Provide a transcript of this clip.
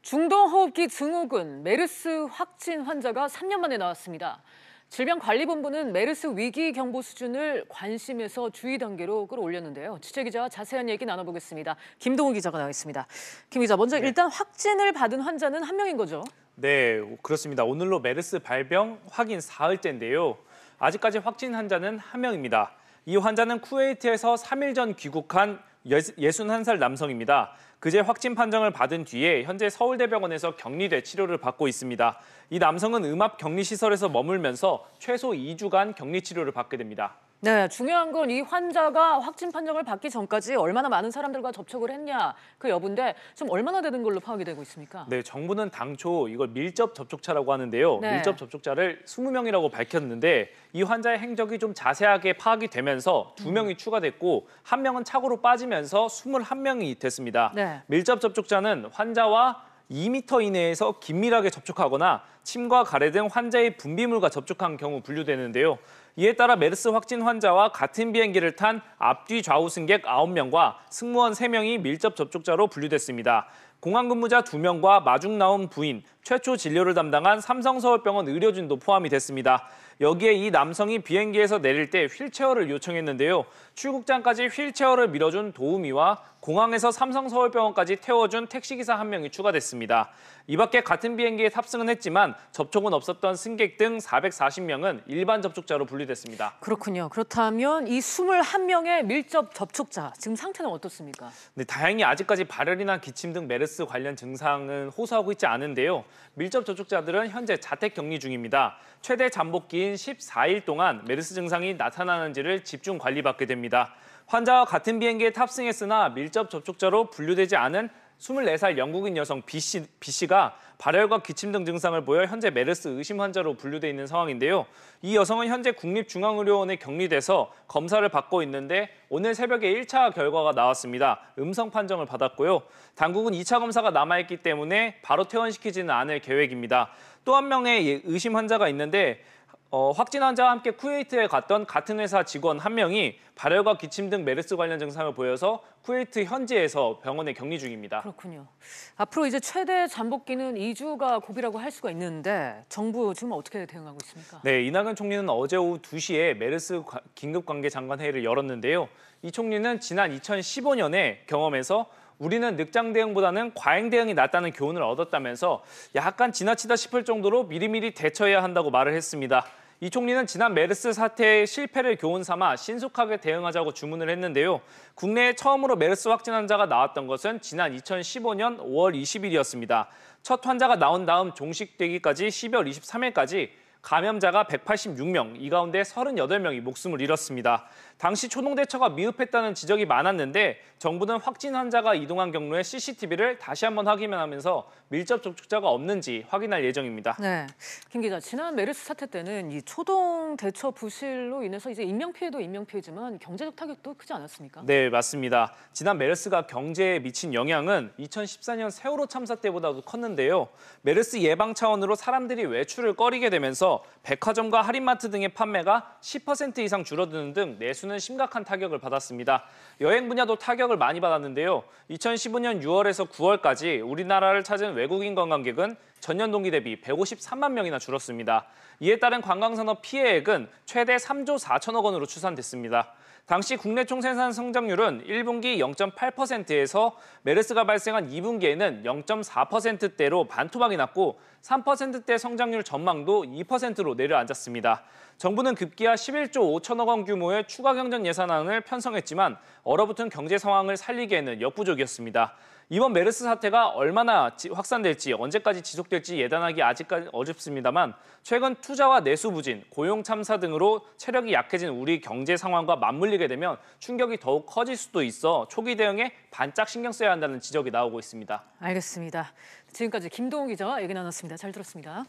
중동호흡기 증후군 메르스 확진 환자가 3년 만에 나왔습니다. 질병관리본부는 메르스 위기 경보 수준을 관심에서 주의 단계로 끌어올렸는데요. 취재기자와 자세한 얘기 나눠보겠습니다. 김동훈 기자가 나와 있습니다. 김 기자, 먼저 일단 확진을 받은 환자는 한 명인 거죠? 네, 그렇습니다. 오늘로 메르스 발병 확인 사흘째인데요. 아직까지 확진 환자는 한 명입니다. 이 환자는 쿠웨이트에서 3일 전 귀국한 61살 남성입니다. 그제 확진 판정을 받은 뒤에 현재 서울대병원에서 격리돼 치료를 받고 있습니다. 이 남성은 음압격리시설에서 머물면서 최소 2주간 격리 치료를 받게 됩니다. 네, 중요한 건 이 환자가 확진 판정을 받기 전까지 얼마나 많은 사람들과 접촉을 했냐 그 여부인데 좀 얼마나 되는 걸로 파악이 되고 있습니까? 네, 정부는 당초 이걸 밀접 접촉자라고 하는데요. 네. 밀접 접촉자를 20명이라고 밝혔는데 이 환자의 행적이 좀 자세하게 파악이 되면서 2명이 추가됐고 1명은 착오로 빠지면서 21명이 됐습니다. 네. 밀접 접촉자는 환자와 2m 이내에서 긴밀하게 접촉하거나 침과 가래 등 환자의 분비물과 접촉한 경우 분류되는데요. 이에 따라 메르스 확진 환자와 같은 비행기를 탄 앞뒤 좌우 승객 9명과 승무원 3명이 밀접 접촉자로 분류됐습니다. 공항 근무자 2명과 마중 나온 부인, 최초 진료를 담당한 삼성서울병원 의료진도 포함이 됐습니다. 여기에 이 남성이 비행기에서 내릴 때 휠체어를 요청했는데요. 출국장까지 휠체어를 밀어준 도우미와 공항에서 삼성서울병원까지 태워준 택시기사 1명이 추가됐습니다. 이 밖에 같은 비행기에 탑승은 했지만 접촉은 없었던 승객 등 440명은 일반 접촉자로 분류됐습니다. 그렇군요. 그렇다면 이 21명의 밀접 접촉자, 지금 상태는 어떻습니까? 네, 다행히 아직까지 발열이나 기침 등 메르스 관련 증상은 호소하고 있지 않은데요. 밀접 접촉자들은 현재 자택 격리 중입니다. 최대 잠복기인 14일 동안 메르스 증상이 나타나는지를 집중 관리받게 됩니다. 환자와 같은 비행기에 탑승했으나 밀접 접촉자로 분류되지 않은 24살 영국인 여성 B씨가 발열과 기침 등 증상을 보여 현재 메르스 의심 환자로 분류돼 있는 상황인데요. 이 여성은 현재 국립중앙의료원에 격리돼서 검사를 받고 있는데 오늘 새벽에 1차 결과가 나왔습니다. 음성 판정을 받았고요. 당국은 2차 검사가 남아있기 때문에 바로 퇴원시키지는 않을 계획입니다. 또 한 명의 의심 환자가 있는데 확진 환자와 함께 쿠웨이트에 갔던 같은 회사 직원 1명이 발열과 기침 등 메르스 관련 증상을 보여서 쿠웨이트 현지에서 병원에 격리 중입니다. 그렇군요. 앞으로 이제 최대 잠복기는 2주가 고비라고 할 수가 있는데 정부 지금 어떻게 대응하고 있습니까? 네, 이낙연 총리는 어제 오후 2시에 메르스 긴급관계장관회의를 열었는데요. 이 총리는 지난 2015년에 경험에서 우리는 늑장 대응보다는 과잉 대응이 낫다는 교훈을 얻었다면서 약간 지나치다 싶을 정도로 미리미리 대처해야 한다고 말을 했습니다. 이 총리는 지난 메르스 사태의 실패를 교훈 삼아 신속하게 대응하자고 주문을 했는데요. 국내에 처음으로 메르스 확진 환자가 나왔던 것은 지난 2015년 5월 20일이었습니다. 첫 환자가 나온 다음 종식되기까지 12월 23일까지 감염자가 186명, 이 가운데 38명이 목숨을 잃었습니다. 당시 초동대처가 미흡했다는 지적이 많았는데 정부는 확진 환자가 이동한 경로의 CCTV를 다시 한번 확인하면서 밀접 접촉자가 없는지 확인할 예정입니다. 네, 김 기자, 지난 메르스 사태 때는 이 초동대처 부실로 인해서 이제 인명피해도 인명피해지만 경제적 타격도 크지 않았습니까? 네, 맞습니다. 지난 메르스가 경제에 미친 영향은 2014년 세월호 참사 때보다도 컸는데요. 메르스 예방 차원으로 사람들이 외출을 꺼리게 되면서 백화점과 할인마트 등의 판매가 10% 이상 줄어드는 등 내수는 심각한 타격을 받았습니다. 여행 분야도 타격을 많이 받았는데요. 2015년 6월에서 9월까지 우리나라를 찾은 외국인 관광객은 전년 동기 대비 153만 명이나 줄었습니다. 이에 따른 관광산업 피해액은 최대 3조 4천억 원으로 추산됐습니다. 당시 국내 총생산 성장률은 1분기 0.8%에서 메르스가 발생한 2분기에는 0.4%대로 반토막이 났고 3%대 성장률 전망도 2%로 내려앉았습니다. 정부는 급기야 11조 5천억 원 규모의 추가 경정 예산안을 편성했지만 얼어붙은 경제 상황을 살리기에는 역부족이었습니다. 이번 메르스 사태가 얼마나 확산될지, 언제까지 지속될지 예단하기 아직까지 어렵습니다만 최근 투자와 내수 부진, 고용 참사 등으로 체력이 약해진 우리 경제 상황과 맞물리게 되면 충격이 더욱 커질 수도 있어 초기 대응에 반짝 신경 써야 한다는 지적이 나오고 있습니다. 알겠습니다. 지금까지 김동훈 기자와 얘기 나눴습니다. 잘 들었습니다.